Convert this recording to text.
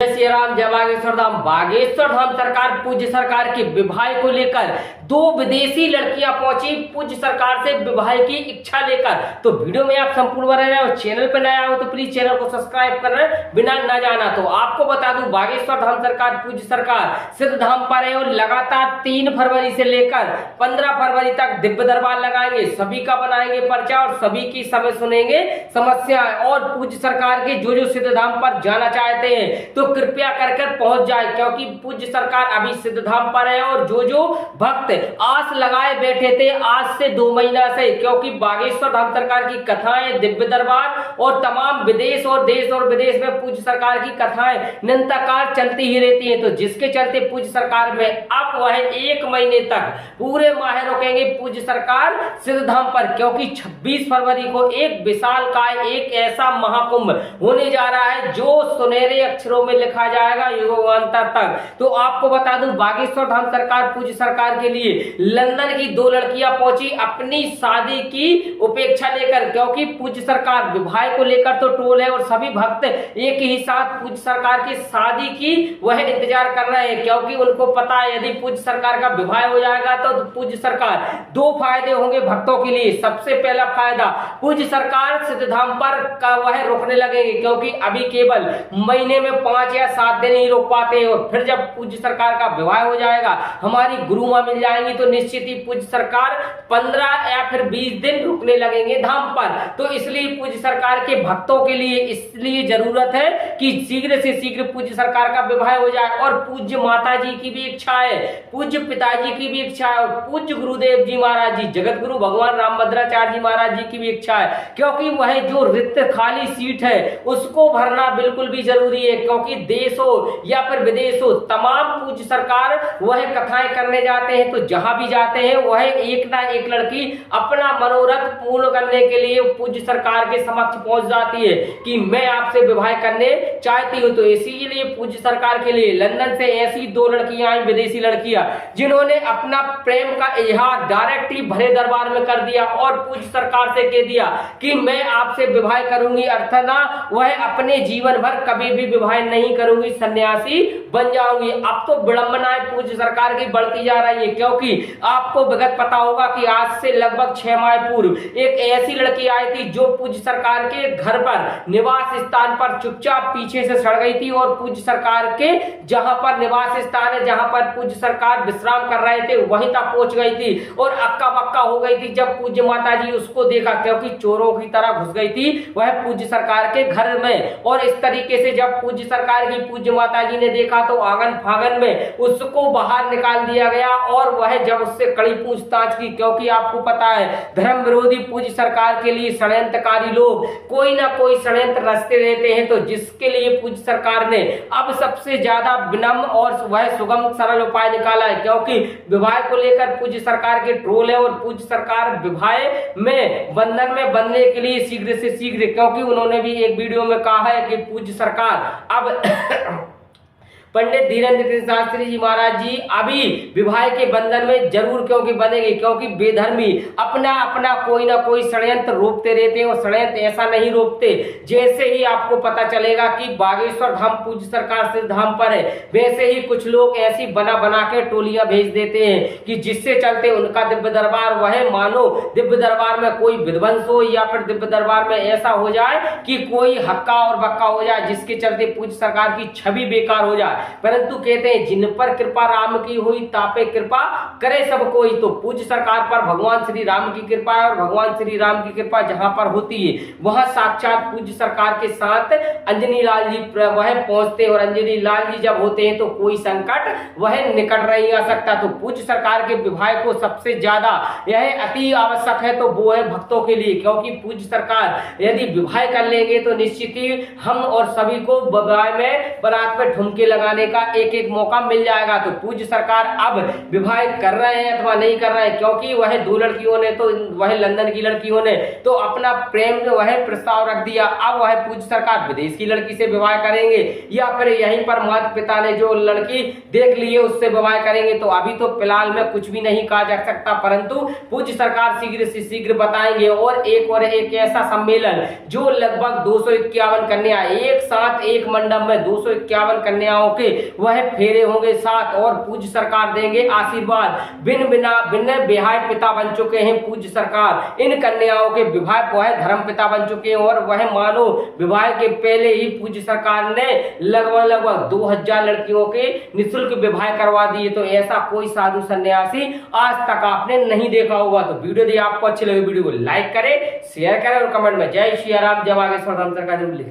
जय श्री राम, जय बागेश्वर धाम। बागेश्वर धाम सरकार पूज्य सरकार के विवाह को लेकर दो विदेशी लड़कियां पहुंची पूज्य सरकार से विवाह की इच्छा लेकर। तो वीडियो में आप संपूर्ण बने रहे और चैनल पर नया हो तो प्लीज चैनल को सब्सक्राइब करना बिना न जाना। तो आपको बता दूं, बागेश्वर धाम सरकार पूज्य सरकार सिद्ध धाम पर है और लगातार 3 फरवरी से लेकर 15 फरवरी तक दिव्य दरबार लगाएंगे। सभी का बनाएंगे पर्चा और सभी की समय सुनेंगे समस्याएं। और पूज्य सरकार के जो सिद्ध धाम पर जाना चाहते हैं तो कृपया कर पहुंच जाए, क्योंकि पूज्य सरकार अभी सिद्ध धाम पर है। और जो भक्त आस लगाए बैठे थे आज से 2 महीना से, क्योंकि बागेश्वर धाम सरकार की कथाएं, दिव्य दरबार और तमाम विदेश और देश और विदेश में पूज्य सरकार की कथाएं निरंतर चलती ही रहती हैं। तो जिसके चलते पूज्य सरकार में अब वह 1 महीने तक पूरे माह रुकेंगे पूज्य सरकार सिद्ध धाम पर, क्योंकि 26 फरवरी को एक विशाल काय एक ऐसा महाकुंभ होने जा रहा है जो सुनहरे अक्षरों में लिखा जाएगा युगांतर तक। तो आपको बता दूं, बागेश्वर धाम सरकार पूज्य सरकार के लिए लंदन की 2 लड़कियां पहुंची अपनी शादी की उपेक्षा लेकर, क्योंकि पूज्य सरकार विवाह को लेकर तो टोल है और सभी भक्त एक ही साथ पूज्य सरकार की शादी की वह इंतजार कर रहे हैं, क्योंकि उनको पता है यदि पूज्य सरकार का विवाह हो जाएगा तो पूज्य सरकार 2 फायदे होंगे भक्तों के लिए। सबसे पहला फायदा, पूज्य सरकार सिद्ध धाम पर का वह रुकने लगेंगे, क्योंकि अभी केवल महीने में 5 या 7 दिन ही रोक पाते हैं। और फिर जब पूज्य सरकार का विवाह हो जाएगा, हमारी गुरु मां मिल जाएंगी, तो निश्चित ही पूज्य सरकार 15 या फिर 20 दिन रुकने लगेंगे धाम पर। तो इसलिए पूज्य सरकार के भक्तों के लिए इसलिए जरूरत है कि शीघ्र से शीघ्र पूज्य सरकार का विवाह हो जाए। और पूज्य माता जी की भी इच्छा है, पूज्य पिताजी की भी इच्छा है और पूज्य गुरुदेव जी महाराज जी, जगत गुरु भगवान रामभद्राचार्य जी महाराज जी की भी इच्छा है, क्योंकि वह जो रिक्त खाली सीट है उसको भरना बिल्कुल भी जरूरी है। क्योंकि देश हो या फिर विदेश हो, तमाम पूज्य सरकार वह कथाएं करने जाते हैं, तो जहां भी जाते हैं वह एक ना एक लड़की अपना मनोरथ पूर्ण करने के लिए पूज्य सरकार के समक्ष पहुंच जाती है कि मैं आपसे विवाह करने चाहती हूं। तो इसीलिए पूज्य सरकार के लिए लंदन से ऐसी 2 लड़कियां आई, विदेशी लड़कियां, जिन्होंने अपना प्रेम का इजहार डायरेक्ट ही भरे दरबार में कर दिया और पूज्य सरकार से कह दिया कि मैं आपसे विवाह करूंगी, अर्थात वह अपने जीवन भर कभी भी विवाह नहीं करूंगी, सन्यासी बन जाऊंगी। अब तो विडंबनाएं पूज्य सरकार की बढ़ती जा रही है, क्योंकि आपको विगत पता होगा कि आज से लगभग 6 माह पूर्व एक ऐसी लड़की आई थी जो पूज्य सरकार के घर पर निवास स्थान पर चुपचाप पीछे से सड़ गई थी। और पूज्य सरकार के जहां पर निवास स्थान है, जहां पर पूज्य सरकार विश्राम कर रहे थे, वहीं तक पहुंच गई थी और अक्का बक्का हो गई थी जब पूज्य माता जी उसको देखा, क्योंकि चोरों की तरह घुस गई थी वह पूज्य सरकार के घर में। और इस तरीके से जब पूज्य सरकार की पूज्य माता जी ने देखा तो आंगन फागन में उसको बाहर निकाल दिया गया। और वह जब उससे कड़ी पूछताछ की, क्योंकि आपको पता है धर्म विरोधी पूज्य सरकार के लिए षड्यंत्रकारी लोग कोई ना कोई षड्यंत्र रचते रहते हैं, तो जिसके लिए पूज्य सरकार ने अब सबसे ज्यादा विनम्र और वह सुगम सरल उपाय निकाला है, क्योंकि विवाह को लेकर पूज्य सरकार के ट्रोल है और पूज्य सरकार विवाह में बंधन में बनने के लिए शीघ्र से शीघ्र, क्योंकि उन्होंने भी एक वीडियो में कहा है कि पूज्य सरकार अब पंडित धीरेन्द्र कृष्ण शास्त्री जी महाराज जी अभी विवाह के बंधन में जरूर क्योंकि बनेंगे, क्योंकि बेधर्मी अपना अपना कोई ना कोई षड्यंत्र रोकते रहते हैं और षड्यंत्र ऐसा नहीं रोकते। जैसे ही आपको पता चलेगा कि बागेश्वर धाम पूज्य सरकार सिद्ध धाम पर है, वैसे ही कुछ लोग ऐसी बना के टोलियां भेज देते हैं कि जिससे चलते उनका दिव्य दरबार वह मानो दिव्य दरबार में कोई विध्वंस हो या फिर दिव्य दरबार में ऐसा हो जाए कि कोई हक्का और बक्का हो जाए, जिसके चलते पूज्य सरकार की छवि बेकार हो जाए। परंतु कहते हैं जिन पर कृपा राम की हुई तापे कृपा करे सब कोई। तो पूज्य सरकार पर भगवान श्री राम की कृपा है और भगवान श्री राम की कृपा जहां पर होती है वहां साक्षात पूज्य सरकार के साथ अंजनी लाल जी वह पहुंचते हैं। और अंजनी लाल जी जब होते हैं तो कोई संकट वह निकट नहीं आ सकता। तो पूज्य सरकार के विवाह को सबसे ज्यादा यह अति आवश्यक है तो वो है भक्तों के लिए, क्योंकि पूज्य सरकार यदि विवाह कर लेंगे तो निश्चित ही हम और सभी को विवाह में बारात में ठुमके लगा बनाने का एक एक मौका मिल जाएगा। तो पूज्य सरकार अब विवाह कर रहे हैं अथवा नहीं कर रहे हैं, क्योंकि वह दो लड़कियों ने तो वह लंदन की लड़कियों ने तो अपना प्रेम जो वह प्रस्ताव रख दिया। अब वह पूज्य सरकार विदेश की लड़की से विवाह करेंगे या फिर यहीं पर माता पिता ने जो लड़की देख ली है उससे विवाह करेंगे। तो अभी तो फिलहाल में कुछ भी नहीं कहा जा सकता, परंतु पूज्य सरकार शीघ्र से शीघ्र बताएंगे। और एक ऐसा सम्मेलन जो लगभग 251 कन्या एक साथ एक मंडप में 251 कन्याओं के वह फेरे होंगे साथ, और पूज्य सरकार देंगे आशीर्वाद। बिन विवाह पिता बन चुके हैं पूज्य सरकार, इन कन्याओं के विवाह वह धर्म पिता बन चुके हैं। और वह मानो विवाह के पहले ही पूज्य सरकार ने लगभग 2000 लड़कियों के निःशुल्क विवाह करवा दिए। तो ऐसा कोई साधु सन्यासी आज तक आपने नहीं देखा होगा। तो वीडियो यदि आपको अच्छी लगे वीडियो को लाइक करें, शेयर करें और कमेंट में जय श्री राम जय बागेश्वर धाम सरकार जरूर लिखें।